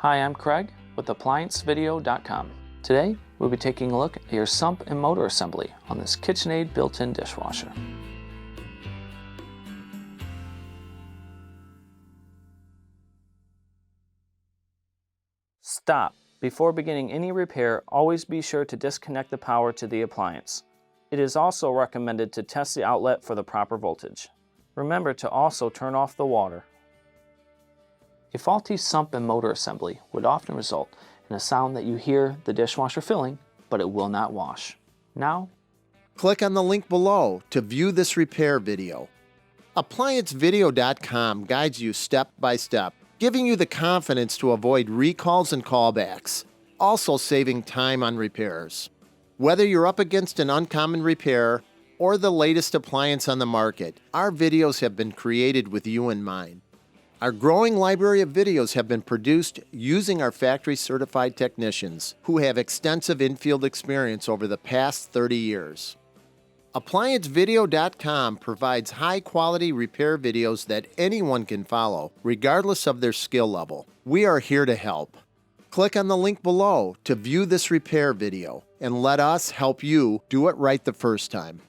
Hi, I'm Craig with ApplianceVideo.com. Today, we'll be taking a look at your sump and motor assembly on this KitchenAid built-in dishwasher. Stop. Before beginning any repair, always be sure to disconnect the power to the appliance. It is also recommended to test the outlet for the proper voltage. Remember to also turn off the water. A faulty sump and motor assembly would often result in a sound that you hear the dishwasher filling, but it will not wash. Now, click on the link below to view this repair video. ApplianceVideo.com guides you step by step, giving you the confidence to avoid recalls and callbacks, also saving time on repairs. Whether you're up against an uncommon repair or the latest appliance on the market, our videos have been created with you in mind. Our growing library of videos have been produced using our factory-certified technicians who have extensive infield experience over the past 30 years. ApplianceVideo.com provides high-quality repair videos that anyone can follow, regardless of their skill level. We are here to help. Click on the link below to view this repair video, and let us help you do it right the first time.